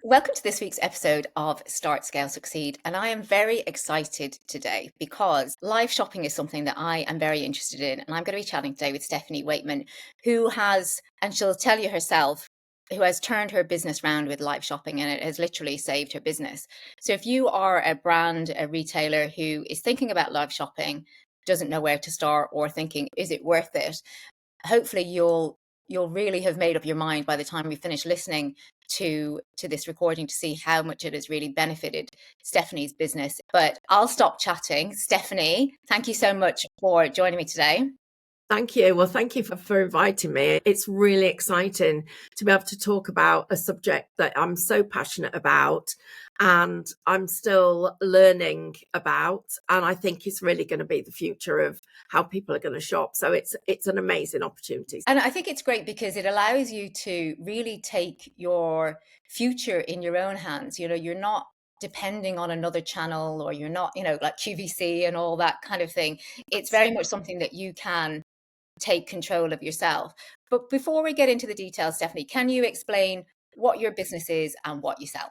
Welcome to this week's episode of Start, Scale, Succeed. And I am very excited today because live shopping is something that I am very interested in. And I'm going to be chatting today with Stephanie Weightman, who has, and she'll tell you herself, who has turned her business around with live shopping, and it has literally saved her business. So if you are a brand, a retailer who is thinking about live shopping, doesn't know where to start, or thinking, is it worth it? Hopefully you'll really have made up your mind by the time we finish listening to this recording to see how much it has really benefited Stephanie's business. But I'll stop chatting. Stephanie, thank you so much for joining me today. Thank you. Well, thank you for inviting me. It's really exciting to be able to talk about a subject that I'm so passionate about and I'm still learning about. And I think it's really going to be the future of how people are going to shop. So it's an amazing opportunity. And I think it's great because it allows you to really take your future in your own hands. You know, you're not depending on another channel, or you're not, like QVC and all that kind of thing. It's very much something that you can take control of yourself. But before we get into the details, Stephanie, can you explain what your business is and what you sell?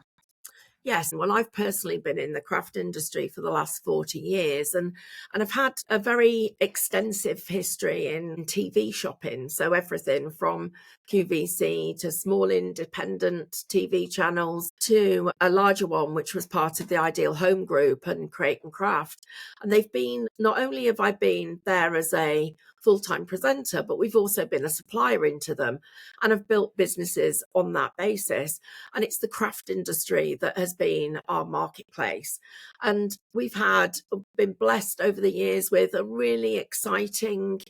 Yes. Well, I've personally been in the craft industry for the last 40 years and I've had a very extensive history in TV shopping. So everything from QVC to small independent TV channels to a larger one, which was part of the Ideal Home Group and Create and Craft. And they've been, not only have I been there as a full-time presenter, but we've also been a supplier into them and have built businesses on that basis. And it's the craft industry that has been our marketplace. And we've been blessed over the years with a really exciting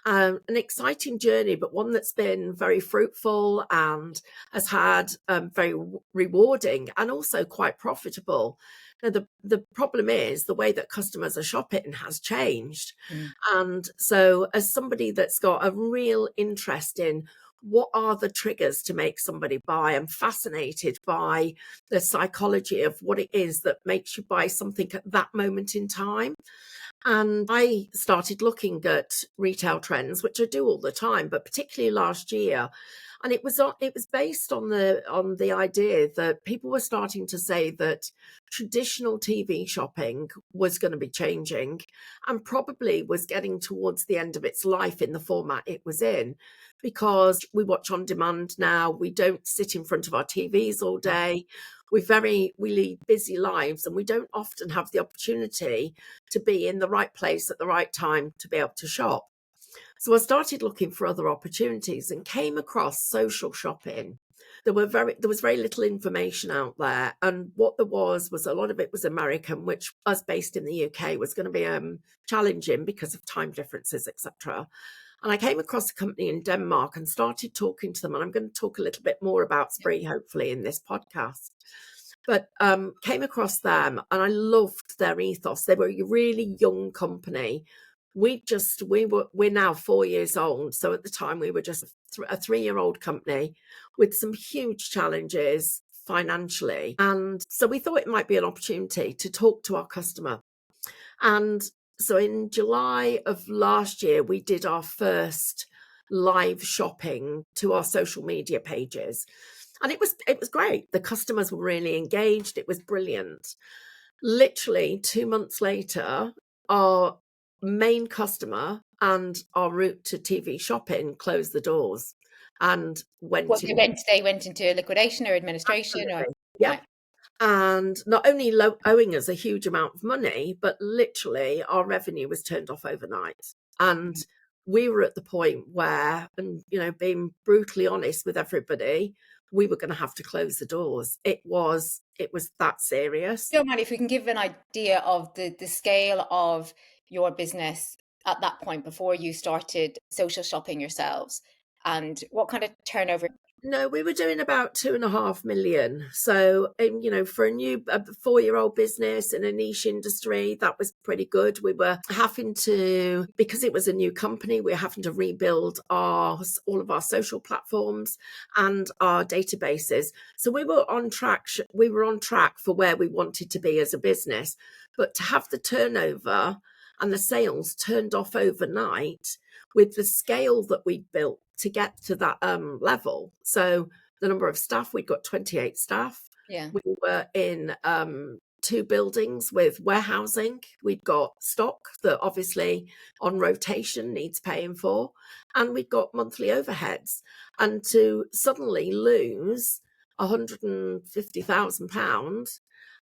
an exciting journey, but one that's been very fruitful and has had very rewarding and also quite profitable. Now, the problem is the way that customers are shopping has changed. And so as somebody that's got a real interest in what are the triggers to make somebody buy, I'm fascinated by the psychology of what it is that makes you buy something at that moment in time. And I started looking at retail trends, which I do all the time, but particularly last year. And it was based on the idea that people were starting to say that traditional TV shopping was going to be changing and probably was getting towards the end of its life in the format it was in, because we watch on demand now. We don't sit in front of our TVs all day. We lead busy lives and we don't often have the opportunity to be in the right place at the right time to be able to shop. So I started looking for other opportunities and came across social shopping. There was very little information out there. And what there was a lot of it was American, which us based in the UK was going to be challenging because of time differences, etc. And I came across a company in Denmark and started talking to them. And I'm going to talk a little bit more about Spree, hopefully, in this podcast. But came across them and I loved their ethos. They were a really young company. We're now 4 years old. So at the time we were just a 3-year-old company with some huge challenges financially. And so we thought it might be an opportunity to talk to our customer. And so in July of last year, we did our first live shopping to our social media pages. And it was great. The customers were really engaged. It was brilliant. Literally 2 months later, our main customer and our route to TV shopping closed the doors and They went into liquidation or administration. Absolutely. Yep. And not only owing us a huge amount of money, but literally our revenue was turned off overnight. And we were at the point where, and being brutally honest with everybody, we were going to have to close the doors. It was that serious. Don't mind if we can give an idea of the scale of your business at that point before you started social shopping yourselves, and what kind of turnover? No, we were doing about 2.5 million. So, for a 4-year-old business in a niche industry, that was pretty good. We were having to, because it was a new company, we were having to rebuild all of our social platforms and our databases. So we were on track. We were on track for where we wanted to be as a business. But to have the turnover and the sales turned off overnight with the scale that we built to get to that level. So the number of staff, we'd got 28 staff. Yeah. We were in two buildings with warehousing. We'd got stock that obviously on rotation needs paying for, and we'd got monthly overheads. And to suddenly lose £150,000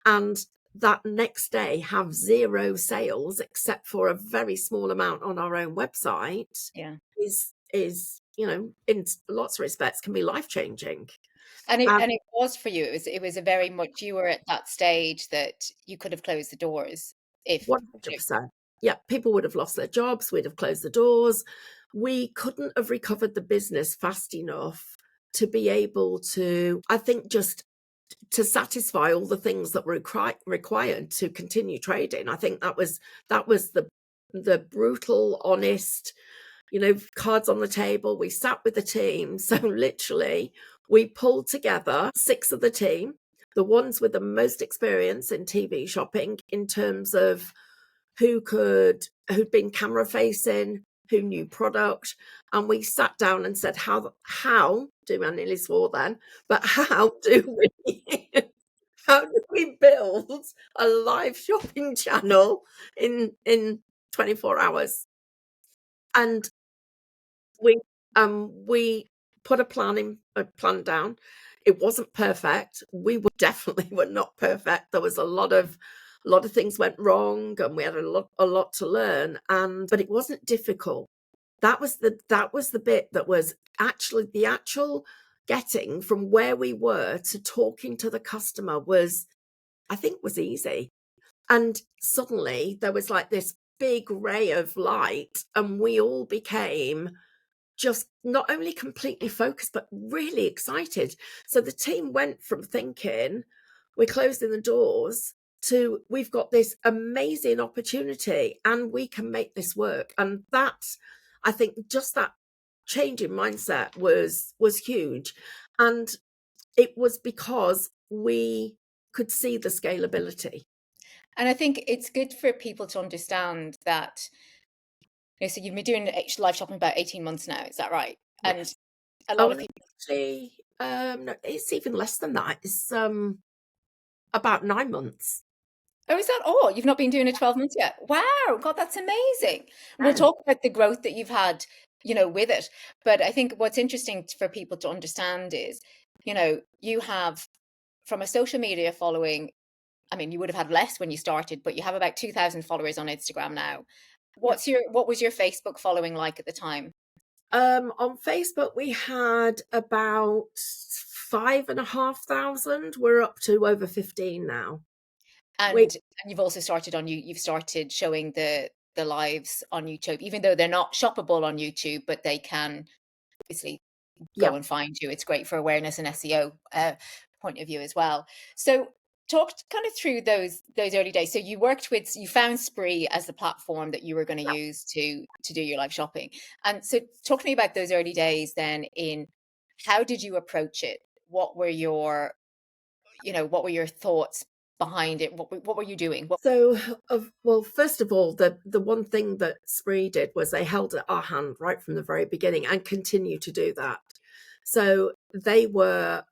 and that next day have zero sales except for a very small amount on our own website Yeah. is in lots of respects can be life changing. And it was for you. It was a very much you were at that stage that you could have closed the doors if, you know, 100%. Yeah, people would have lost their jobs, we'd have closed the doors. We couldn't have recovered the business fast enough to be able to, I think, just to satisfy all the things that were required to continue trading. I think that was the brutal, honest, cards on the table. We sat with the team. So literally, we pulled together six of the team, the ones with the most experience in TV shopping in terms of who'd been camera facing, who knew product, and we sat down and said, how do I nearly swore then, but how do we how do we build a live shopping channel in 24 hours? And we put a plan down. It wasn't perfect. We were definitely were not perfect. There was a lot of things went wrong, and we had a lot to learn. But it wasn't difficult. That was the bit that was actually the actual getting from where we were to talking to the customer was easy. And suddenly there was like this big ray of light, and we all became just not only completely focused, but really excited. So the team went from thinking, we're closing the doors, to we've got this amazing opportunity and we can make this work. And I think just that change in mindset was huge. And it was because we could see the scalability. and I think it's good for people to understand that, so you've been doing live shopping about 18 months now, is that right? And Yes. a lot Oh, of no, people. actually, no, it's even less than that. It's about 9 months. Oh, is that all? You've not been doing it 12 months yet? Wow, God, that's amazing. We'll No. talk about the growth that you've had, with it. But I think what's interesting for people to understand is, you have from a social media following, I mean, you would have had less when you started, but you have about 2,000 followers on Instagram now. Yeah. What was your Facebook following like at the time? On Facebook, we had about 5,500. We're up to over 15 now. We, And you've also started you've started showing the lives on YouTube, even though they're not shoppable on YouTube, but they can obviously yeah. go and find you. It's great for awareness and SEO point of view as well. So talk kind of through those early days. So you found Spree as the platform that you were going to use to do your live shopping. And so talk to me about those early days then in how did you approach it? What were your thoughts behind it? What were you doing? So, well, first of all, the one thing that Spree did was they held our hand right from the very beginning and continue to do that. So they were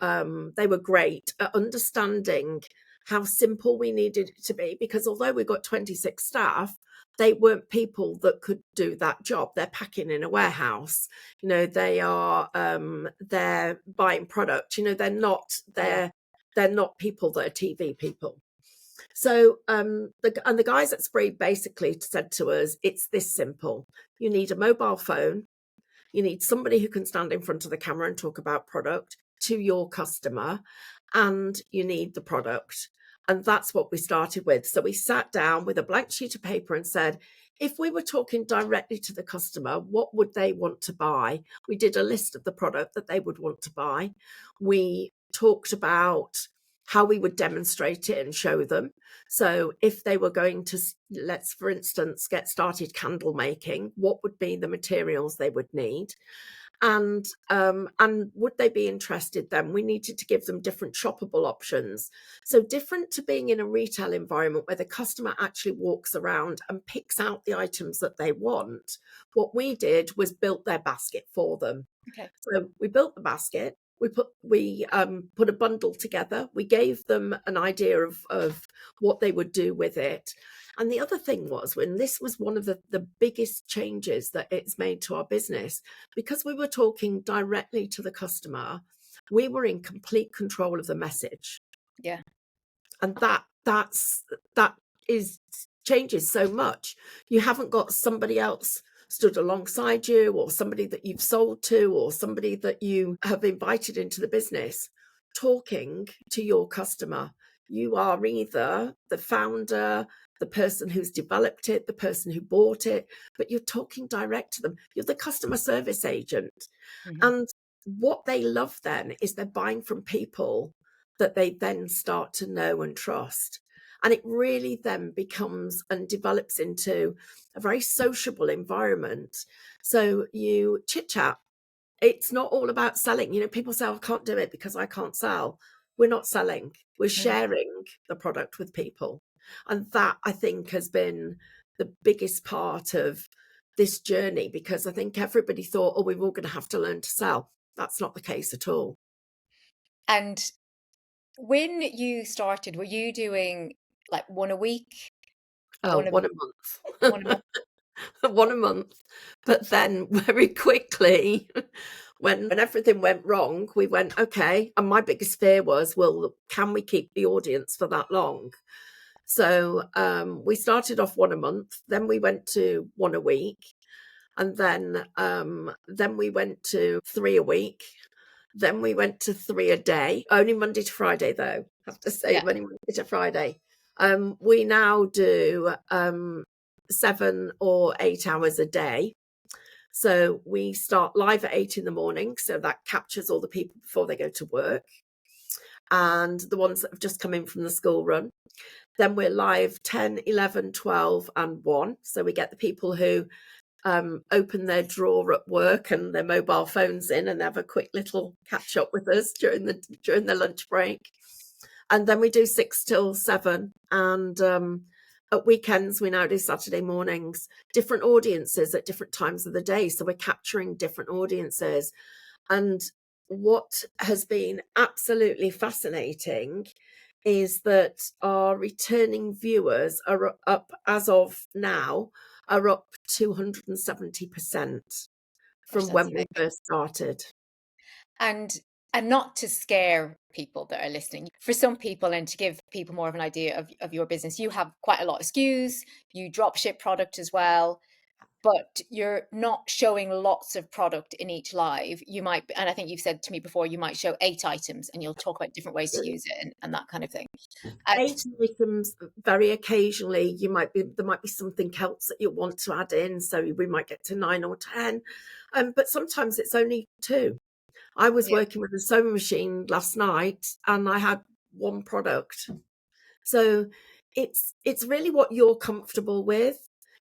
great at understanding how simple we needed it to be, because although we've got 26 staff, they weren't people that could do that job. They're packing in a warehouse. They're buying product. Yeah. They're not people that are TV people. So the guys at Spree basically said to us, it's this simple. You need a mobile phone. You need somebody who can stand in front of the camera and talk about product to your customer, and you need the product. And that's what we started with. So we sat down with a blank sheet of paper and said, if we were talking directly to the customer, what would they want to buy? We did a list of the product that they would want to buy. We talked about how we would demonstrate it and show them. So if they were going to, let's for instance, get started candle making, what would be the materials they would need? And would they be interested then? We needed to give them different shoppable options. So different to being in a retail environment where the customer actually walks around and picks out the items that they want. What we did was built their basket for them. Okay. So we built the basket. we put a bundle together. We gave them an idea of what they would do with it. And the other thing was, when this was one of the biggest changes that it's made to our business, because we were talking directly to the customer, we were in complete control of the message. Yeah. And that is changes so much. You haven't got somebody else stood alongside you, or somebody that you've sold to, or somebody that you have invited into the business talking to your customer. You are either the founder, the person who's developed it, the person who bought it, but you're talking direct to them. You're the customer service agent. Hmm. And what they love then is they're buying from people that they then start to know and trust. And it really then becomes and develops into a very sociable environment. So you chit chat. It's not all about selling. People say, I can't do it because I can't sell. We're not selling, we're Hmm. sharing the product with people. And that, I think, has been the biggest part of this journey, because I think everybody thought, oh, we're all going to have to learn to sell. That's not the case at all. And when you started, were you doing like one a week, Oh, one a one a one a month. month? One a month. But then very quickly, when everything went wrong, we went, okay. And my biggest fear was, well, can we keep the audience for that long? So we started off one a month, then we went to one a week, and then we went to three a week. Then we went to three a day, only Monday to Friday, though. I have to say, Yeah. only Monday to Friday. We now do 7 or 8 hours a day. So we start live at 8 in the morning. So that captures all the people before they go to work and the ones that have just come in from the school run. Then we're live 10, 11, 12, and 1. So we get the people who open their drawer at work and their mobile phones in and have a quick little catch up with us during the lunch break. And then we do 6 till 7. And at weekends, we now do Saturday mornings, different audiences at different times of the day. So we're capturing different audiences. And what has been absolutely fascinating is that our returning viewers are up, as of now, are up 270% Gosh, from that's when we amazing. first started. And not to scare people that are listening, for some people, and to give people more of an idea of your business, you have quite a lot of SKUs, you drop ship product as well, but you're not showing lots of product in each live. You might, and I think you've said to me before, you might show 8 items and you'll talk about different ways to use it and that kind of thing. And 8 items, very occasionally there might be something else that you want to add in, so we might get to 9 or 10, but sometimes it's only 2. I was yeah, working with a sewing machine last night and I had one product. So it's really what you're comfortable with.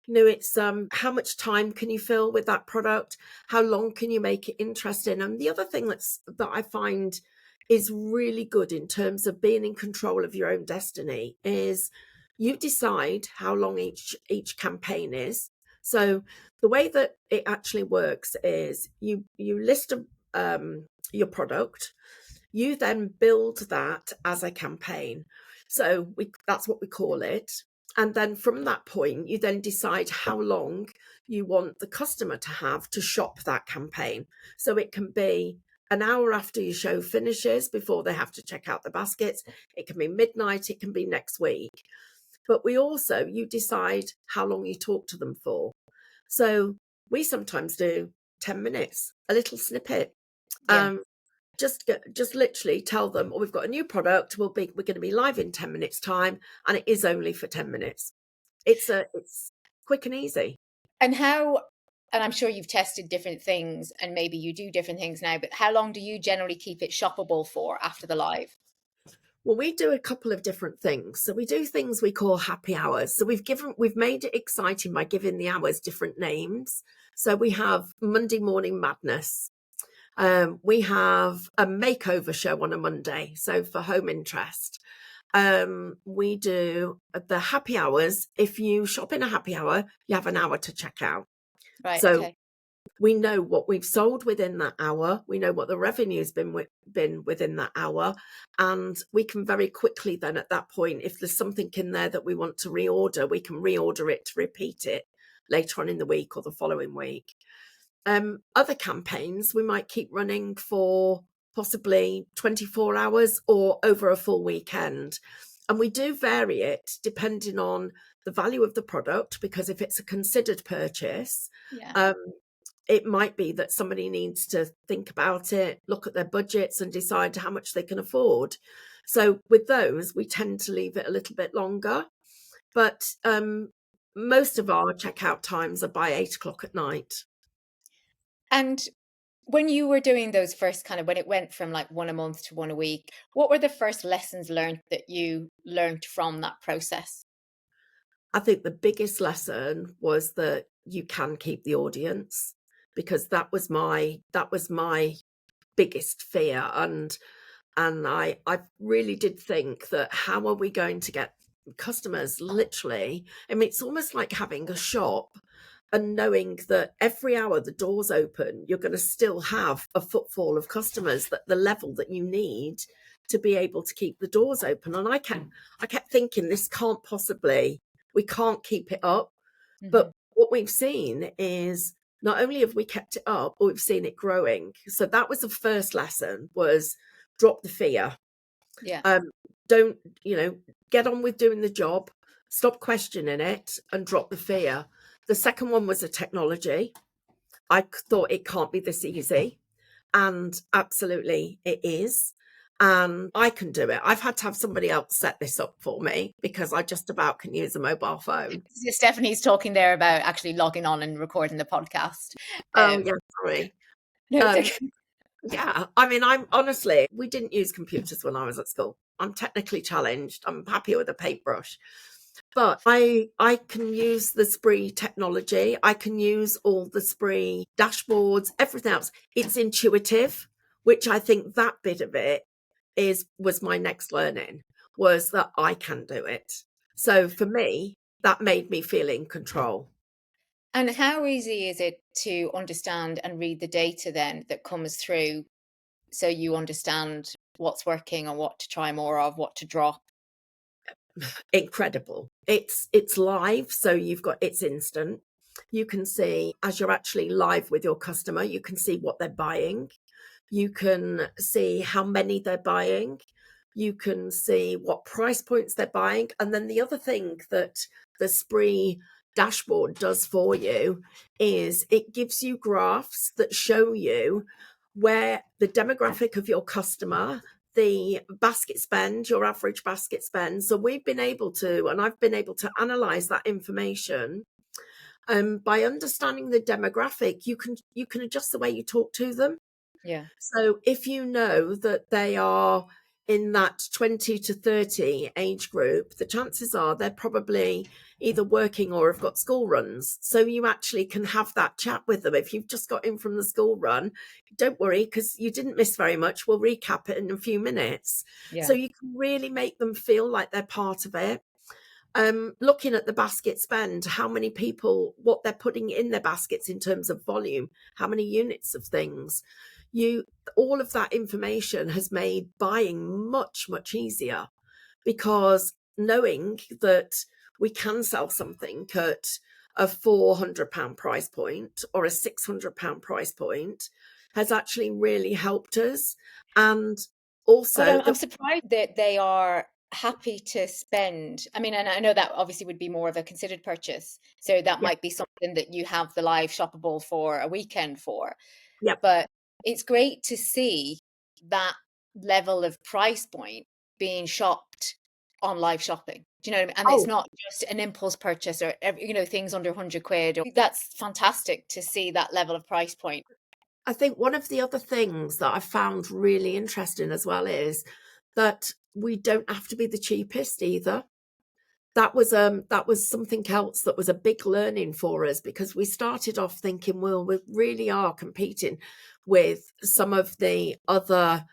It's how much time can you fill with that product? How long can you make it interesting? And the other thing that I find is really good in terms of being in control of your own destiny is you decide how long each campaign is. So the way that it actually works is you list your product, you then build that as a campaign. So that's what we call it. And then from that point, you then decide how long you want the customer to have to shop that campaign. So it can be an hour after your show finishes before they have to check out the baskets. It can be midnight. It can be next week. But you decide how long you talk to them for. So we sometimes do 10 minutes, a little snippet. yeah. Um, just literally tell them, oh, we've got a new product, we're going to be live in 10 minutes time, and it is only for 10 minutes. It's quick and easy. And and I'm sure you've tested different things and maybe you do different things now, but how long do you generally keep it shoppable for after the live? Well, we do a couple of different things. So we do things we call happy hours. So we've made it exciting by giving the hours different names. So we have Monday Morning Madness. We have a makeover show on a Monday, so for home interest. We do the happy hours. If you shop in a happy hour, you have an hour to check out. Right, So okay. we know what we've sold within that hour. We know what the revenue's been within that hour. And we can very quickly then at that point, if there's something in there that we want to reorder, we can reorder it to repeat it later on in the week or the following week. Other campaigns we might keep running for possibly 24 hours or over a full weekend. And we do vary it depending on the value of the product, because if it's a considered purchase, Yeah. it might be that somebody needs to think about it, look at their budgets and decide how much they can afford. So with those, we tend to leave it a little bit longer. But most of our checkout times are by 8 o'clock at night. And when you were doing those first kind of, when it went from like one a month to one a week, what were the first lessons learned that you learned from that process? I think the biggest lesson was that you can keep the audience, because that was my biggest fear. And I really did think that, how are we going to get customers? Literally, I mean, it's almost like having a shop and knowing that every hour the doors open, you're going to still have a footfall of customers, that the level that you need to be able to keep the doors open. And I kept thinking, this can't possibly, we can't keep it up. Hmm. But what we've seen is, not only have we kept it up, but we've seen it growing. So that was the first lesson, was drop the fear. Yeah. Um, don't, get on with doing the job, stop questioning it and drop the fear. The second one was the technology. I thought it can't be this easy. And absolutely it is. And I can do it. I've had to have somebody else set this up for me, because I just about can use a mobile phone. So Stephanie's talking there about actually logging on and recording the podcast. Oh, yeah, sorry. No, it's Um, okay. yeah, I mean, I'm honestly, we didn't use computers when I was at school. I'm technically challenged. I'm happy with a paintbrush. But I can use the Spree technology. I can use all the Spree dashboards, everything else. It's intuitive, which I think that bit of it was my next learning, was that I can do it. So for me, that made me feel in control. And how easy is it to understand and read the data then that comes through, so you understand what's working and what to try more of, what to drop? Incredible. It's live, so it's instant. You can see, as you're actually live with your customer, you can see what they're buying. You can see how many they're buying. You can see what price points they're buying. And then the other thing that the Spree dashboard does for you is it gives you graphs that show you where the demographic of your customer, the basket spend, your average basket spend. So we've been able to, and I've been able to analyze that information. By understanding the demographic, you can adjust the way you talk to them. Yeah. So if you know that they are in that 20 to 30 age group, the chances are they're probably either working or have got school runs. So you actually can have that chat with them. If you've just got in from the school run, don't worry, because you didn't miss very much. We'll recap it in a few minutes. So Yeah. you can really make them feel like they're part of it. Looking at the basket spend, how many people, what they're putting in their baskets in terms of volume, how many units of things, you all of that information has made buying much, much easier, because knowing that we can sell something at a £400 price point or a £600 price point has actually really helped us. And But also I'm surprised that they are happy to spend. I mean, and I know that obviously would be more of a considered purchase. So that yeah, might be something that you have the live shoppable for a weekend for. yeah. But it's great to see that level of price point being shopped on live shopping. Do you know what I mean? And it's Oh, not just an impulse purchase or things under 100 quid. That's fantastic to see that level of price point. I think one of the other things that I found really interesting as well is that we don't have to be the cheapest either. That was something else that was a big learning for us, because we started off thinking, well, we really are competing with some of the other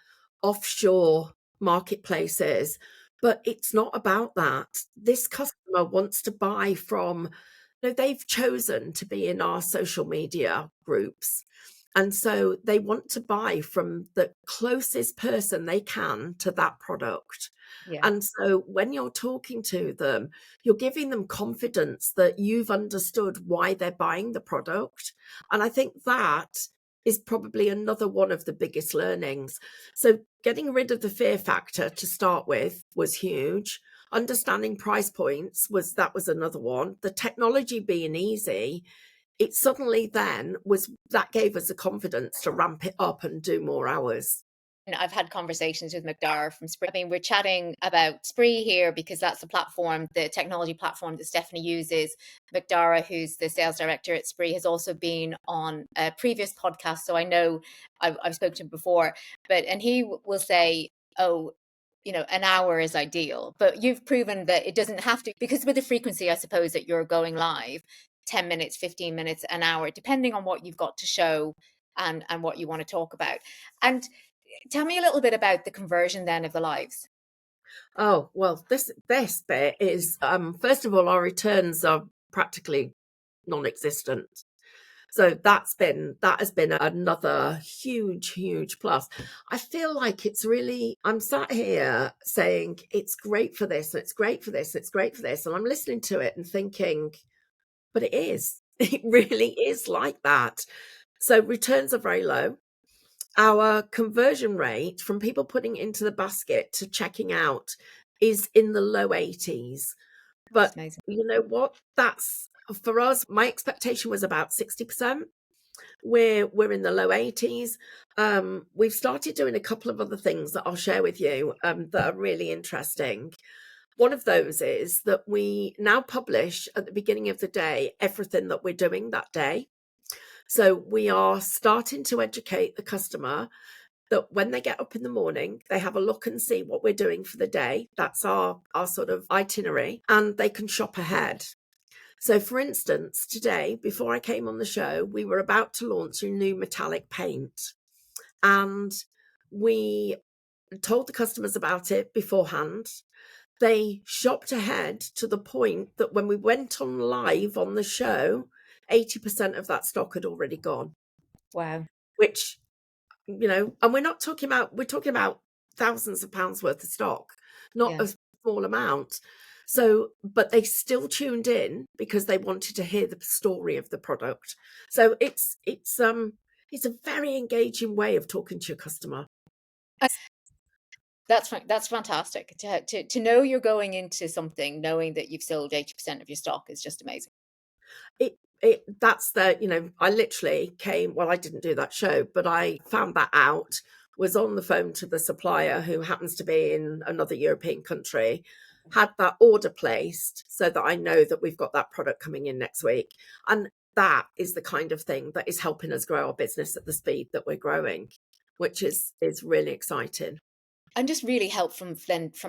offshore marketplaces, but it's not about that. This customer wants to buy from they've chosen to be in our social media groups. And so they want to buy from the closest person they can to that product. Yeah. And so when you're talking to them, you're giving them confidence that you've understood why they're buying the product. And I think that is probably another one of the biggest learnings. So getting rid of the fear factor to start with was huge. Understanding price points was another one. The technology being easy, it suddenly then was that gave us the confidence to ramp it up and do more hours. And I've had conversations with McDara from Spree. I mean, we're chatting about Spree here because that's the platform, the technology platform that Stephanie uses. McDara, who's the sales director at Spree, has also been on a previous podcast, so I know I've spoken to him before. And he will say, "Oh, an hour is ideal," but you've proven that it doesn't have to, because with the frequency, I suppose, that you're going live, 10 minutes, 15 minutes, an hour, depending on what you've got to show and what you want to talk about. And tell me a little bit about the conversion then of the lives. Oh, well, this bit is first of all, our returns are practically non-existent. So that has been another huge plus. I feel like it's really, I'm sat here saying it's great for this, and it's great for this, and it's great for this. And I'm listening to it and thinking, but it is. It really is like that. So returns are very low. Our conversion rate from people putting it into the basket to checking out is in the low 80s. It's But amazing. you know what? That's for us, my expectation was about 60%. We're in the low 80s. We've started doing a couple of other things that I'll share with you that are really interesting. One of those is that we now publish at the beginning of the day everything that we're doing that day. So we are starting to educate the customer that when they get up in the morning, they have a look and see what we're doing for the day. That's our sort of itinerary, and they can shop ahead. So, for instance, today, before I came on the show, we were about to launch a new metallic paint, and we told the customers about it beforehand. They shopped ahead to the point that when we went on live on the show, 80% of that stock had already gone, Wow. which, and we're talking about thousands of pounds worth of stock, not Yeah. a small amount. So, but they still tuned in because they wanted to hear the story of the product. So it's a very engaging way of talking to your customer. That's fantastic. To know you're going into something knowing that you've sold 80% of your stock is just amazing. It that's the, I literally came, well, I didn't do that show, but I found that out, was on the phone to the supplier who happens to be in another European country, had that order placed so that I know that we've got that product coming in next week. And that is the kind of thing that is helping us grow our business at the speed that we're growing, which is really exciting. And just really help from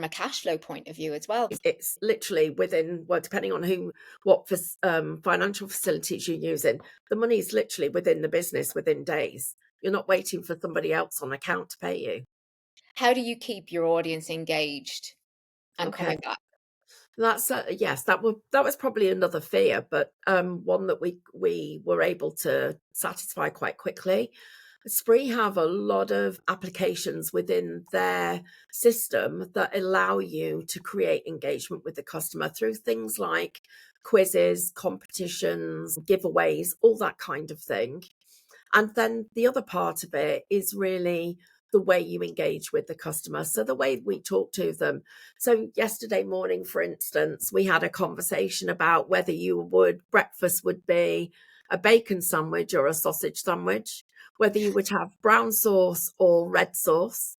a cash flow point of view as well. It's literally within, well, depending on what financial facilities you're using, the money is literally within the business within days. You're not waiting for somebody else on account to pay you. How do you keep your audience engaged and Okay. coming back? That's yes, that was probably another fear, but one that we were able to satisfy quite quickly. Spree have a lot of applications within their system that allow you to create engagement with the customer through things like quizzes, competitions, giveaways, all that kind of thing. And then the other part of it is really the way you engage with the customer. So the way we talk to them. So yesterday morning, for instance, we had a conversation about whether breakfast would be a bacon sandwich or a sausage sandwich, whether you would have brown sauce or red sauce,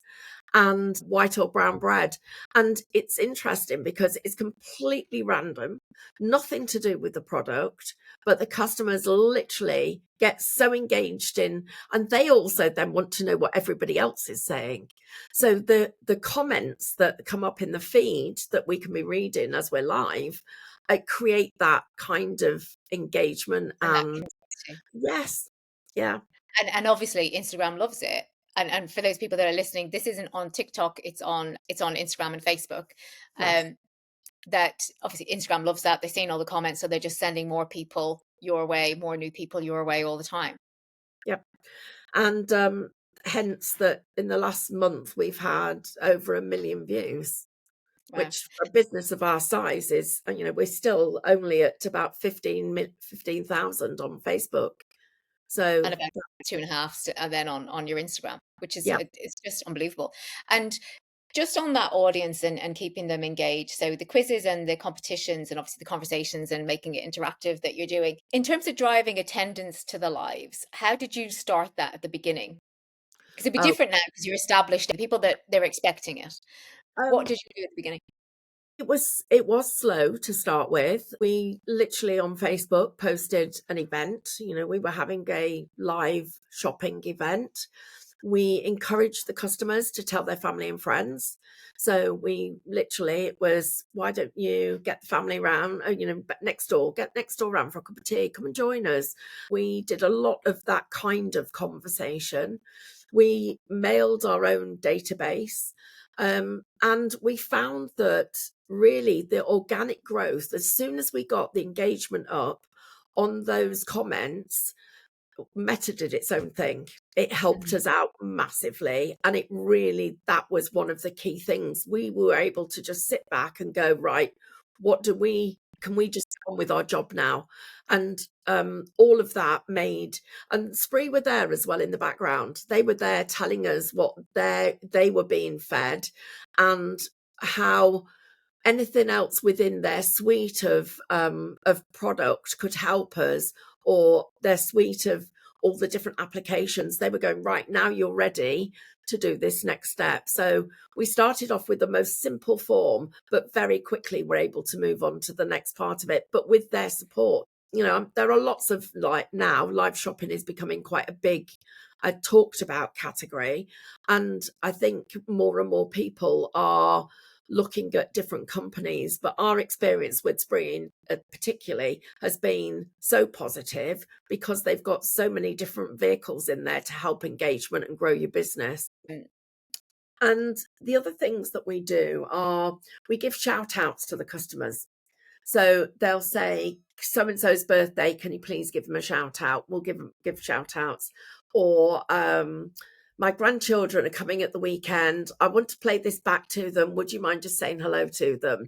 and white or brown bread. And it's interesting because it's completely random, nothing to do with the product, but the customers literally get so engaged in, and they also then want to know what everybody else is saying. So the comments that come up in the feed that we can be reading as we're live, create that kind of engagement. And that And community. yes, yeah, And obviously Instagram loves it. And for those people that are listening, this isn't on TikTok, it's on Instagram and Facebook. yes. Um, that obviously Instagram loves that. They've seen all the comments, so they're just sending more people your way, more new people your way all the time. Yep. And hence that in the last month we've had over 1 million views, Wow. which for a business of our size is, we're still only at about 15,000 on Facebook. So And about 2.5, and then on your Instagram, which is yeah. it's just unbelievable. And just on that audience and keeping them engaged. So the quizzes and the competitions and obviously the conversations and making it interactive that you're doing. In terms of driving attendance to the lives, how did you start that at the beginning? Because it'd be Oh, different now because you're established and people that they're expecting it. What um, did you do at the beginning? it was slow to start with. We literally on Facebook posted an event. We were having a live shopping event. We encouraged the customers to tell their family and friends. So we literally, it was, why don't you get the family round, next door, get next door round for a cup of tea, come and join us. We did a lot of that kind of conversation. We mailed our own database. And we found that really the organic growth, as soon as we got the engagement up on those comments, Meta did its own thing. It helped Mhm. us out massively. And that was one of the key things. We were able to just sit back and go, right, can we just get on with our job now? And all of that and Spree were there as well in the background. They were there telling us what they were being fed and how anything else within their suite of product could help us, or their suite of all the different applications. They were going, right, now you're ready to do this next step. So we started off with the most simple form, but very quickly we're able to move on to the next part of it, but with their support. There are lots of, like, now live shopping is becoming quite a big talked about category, and I think more and more people are looking at different companies, but our experience with Spree particularly has been so positive because they've got so many different vehicles in there to help engagement and grow your business. Mm. And the other things that we do are we give shout outs to the customers. So they'll say, so and so's birthday, can you please give them a shout out? We'll give shout outs. Or my grandchildren are coming at the weekend. I want to play this back to them. Would you mind just saying hello to them?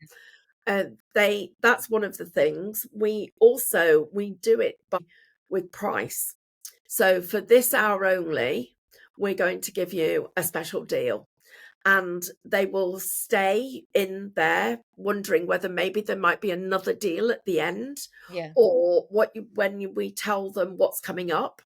That's one of the things. We do it with price. So for this hour only, we're going to give you a special deal, and they will stay in there wondering whether maybe there might be another deal at the end, Yeah. or we tell them what's coming up,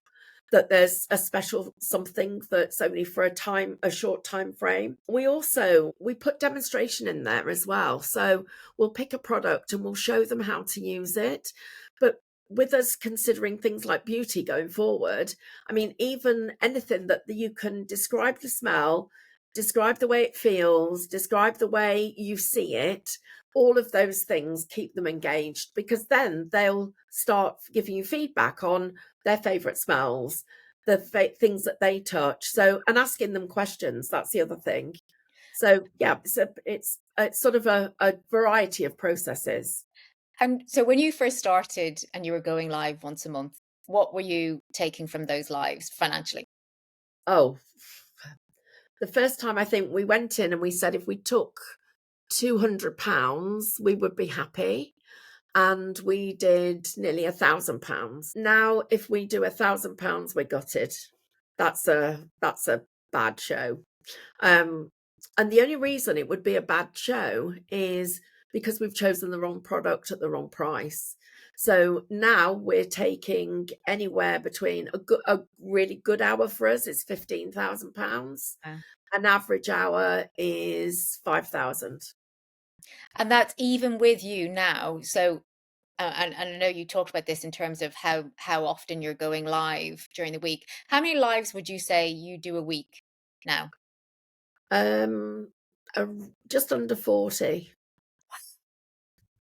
that there's a special something that's only for a short time frame. We put demonstration in there as well. So we'll pick a product and we'll show them how to use it. But with us considering things like beauty going forward, I mean, even anything that you can describe the smell, describe the way it feels, describe the way you see it, all of those things keep them engaged, because then they'll start giving you feedback on their favorite smells, the things that they touch. So, and asking them questions, that's the other thing. So yeah, it's sort of a variety of processes. And so when you first started and you were going live once a month, what were you taking from those lives financially? Oh, the first time I think we went in and we said if we took £200, we would be happy. And we did nearly £1,000. Now, if we do £1,000, we're gutted. That's a bad show. And the only reason it would be a bad show is because we've chosen the wrong product at the wrong price. So now we're taking anywhere between a really good hour for us is £15,000. An average hour is 5,000. And that's even with you now. So, and I know you talked about this in terms of how often you're going live during the week. How many lives would you say you do a week now? Um, uh, just under 40.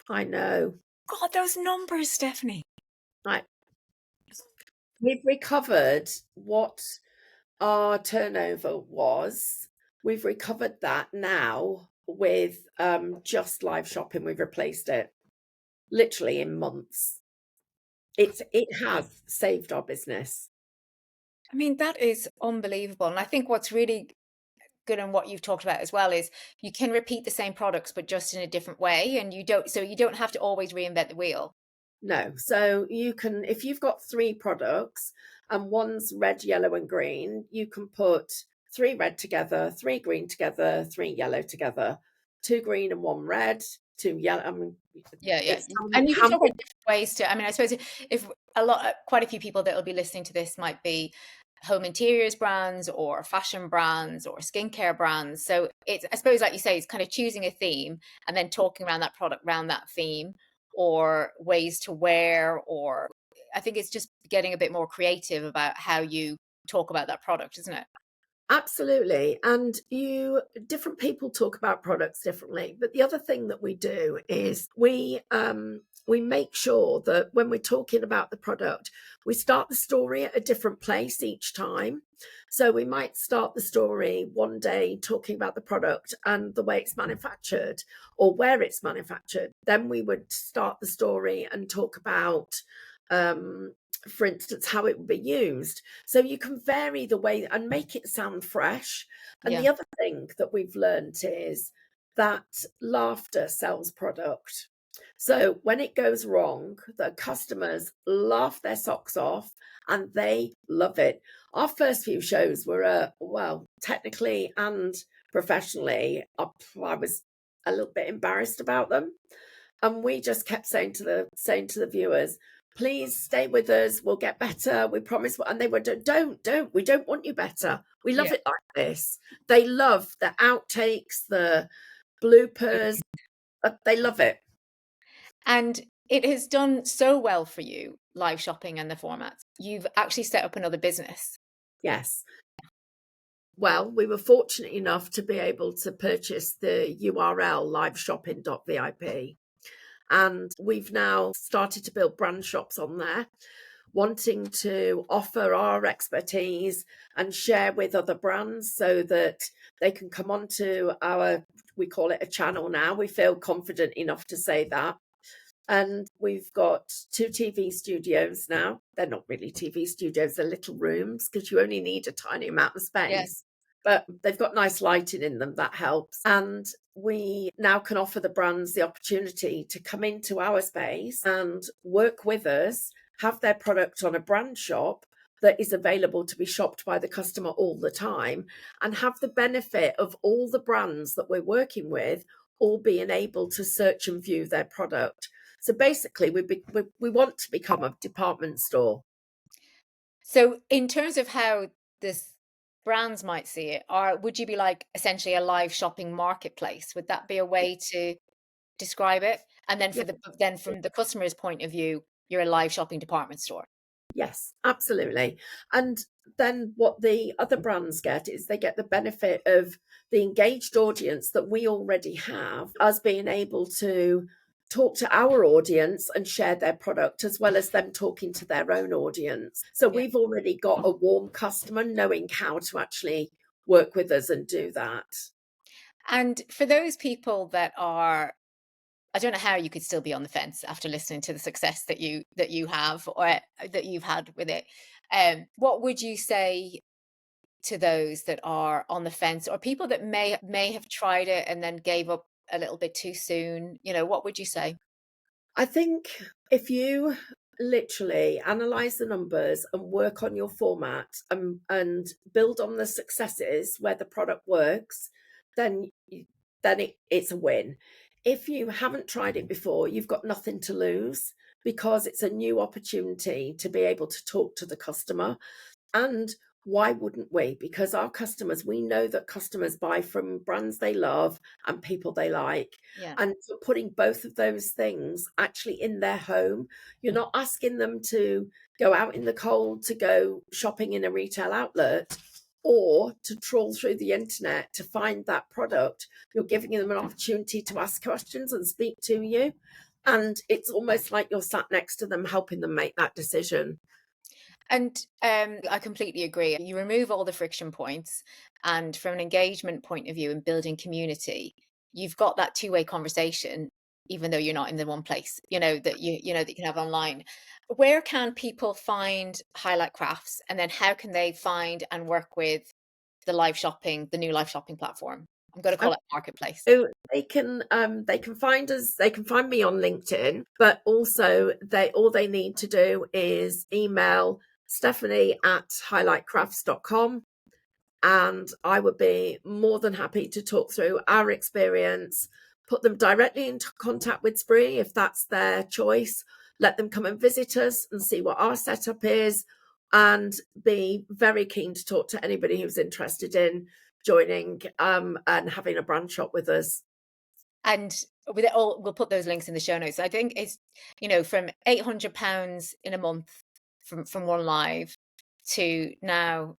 I know. God, those numbers, Stephanie. Like, we've recovered what our turnover was. We've recovered that now with just live shopping. We've replaced it literally in months. It has saved our business. I mean, that is unbelievable. And I think what's really good and what you've talked about as well is you can repeat the same products, but just in a different way. And you don't have to always reinvent the wheel. No. So you can, if you've got three products and one's red, yellow, and green, you can put three red together, three green together, three yellow together, two green and one red, two yellow. I mean, Yeah, yeah. it's And you can how talk about different ways to, I mean, I suppose if quite a few people that will be listening to this might be home interiors brands or fashion brands or skincare brands. So it's, I suppose, like you say, it's kind of choosing a theme and then talking around that product, around that theme, or ways to wear, or I think it's just getting a bit more creative about how you talk about that product, isn't it? Absolutely. And different people talk about products differently. But the other thing that we do is we make sure that when we're talking about the product, we start the story at a different place each time. So we might start the story one day talking about the product and the way it's manufactured or where it's manufactured. Then we would start the story and talk about um for instance, how it would be used. So you can vary the way and make it sound fresh. And Yeah. the other thing that we've learned is that laughter sells product. So when it goes wrong, the customers laugh their socks off and they love it. Our first few shows were, well, technically and professionally, I was a little bit embarrassed about them. And we just kept saying to the viewers, please stay with us. We'll get better. We promise. And they were, don't. We don't want you better. We love Yeah. it like this. They love the outtakes, the bloopers. They love it. And it has done so well for you, live shopping and the formats. You've actually set up another business. Yes. Well, we were fortunate enough to be able to purchase the URL liveshopping.vip. And we've now started to build brand shops on there, wanting to offer our expertise and share with other brands so that they can come onto our, we call it a channel now. We feel confident enough to say that. And we've got two TV studios now. They're not really TV studios, they're little rooms because you only need a tiny amount of Yeah. space. But they've got nice lighting in them, that helps. And we now can offer the brands the opportunity to come into our space and work with us, have their product on a brand shop that is available to be shopped by the customer all the time, and have the benefit of all the brands that we're working with all being able to search and view their product. So basically, we want to become a department store. So, in terms of how this brands might see it, or would you be like essentially a live shopping marketplace? Would that be a way to describe it? And then Yeah. then from the customer's point of view, you're a live shopping department store. Yes, absolutely. And then what the other brands get is they get the benefit of the engaged audience that we already have, us being able to talk to our audience and share their product as well as them talking to their own audience. So Yeah. we've already got a warm customer knowing how to actually work with us and do that. And for those people that are, I don't know how you could still be on the fence after listening to the success that you have or that you've had with it. What would you say to those that are on the fence or people that may have tried it and then gave up a little bit too soon? You know, what would you say? I think if you literally analyze the numbers and work on your format and build on the successes where the product works, then it's a win. If you haven't tried it before, you've got nothing to lose because it's a new opportunity to be able to talk to the customer. And why wouldn't we? Because our customers, we know that customers buy from brands they love and people they like. Yeah. And for putting both of those things actually in their home, you're not asking them to go out in the cold to go shopping in a retail outlet or to trawl through the internet to find that product. You're giving them an opportunity to ask questions and speak to you. And it's almost like you're sat next to them, helping them make that decision. And I completely agree. You remove all the friction points, and from an engagement point of view and building community, you've got that two-way conversation, even though you're not in the one place, that you can have online. Where can people find Highlight Crafts, and then how can they find and work with the new live shopping platform? I'm going to call it marketplace. So they can find us, they can find me on LinkedIn, but also all they need to do is email Stephanie at highlightcrafts.com, and I would be more than happy to talk through our experience, put them directly into contact with Spree if that's their choice, let them come and visit us and see what our setup is, and be very keen to talk to anybody who's interested in joining and having a brand shop with us. And with it all, we'll put those links in the show notes. I think it's, from £800 in a month from one live to now,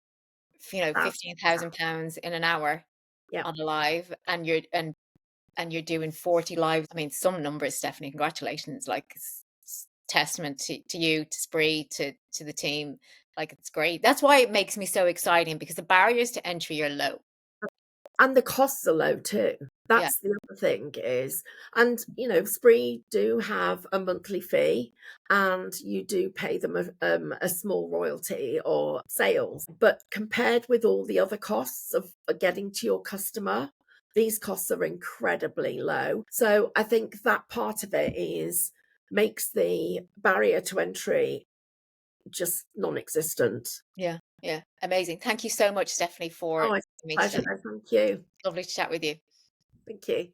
That's, £15,000 in an hour yeah. on a live, and you're doing 40 lives. I mean, some numbers, Stephanie, congratulations. Like, it's testament to you, to Spree, to the team. Like, it's great. That's why it makes me so exciting, because the barriers to entry are low. And the costs are low too. Yeah. That's the other thing is, and Spree do have a monthly fee, and you do pay them a small royalty or sales. But compared with all the other costs of getting to your customer, these costs are incredibly low. So I think that part of it makes the barrier to entry just non-existent. Yeah. Yeah. Amazing. Thank you so much, Stephanie, for Oh, it's me a pleasure. today. No, thank you. Lovely to chat with you. Thank you.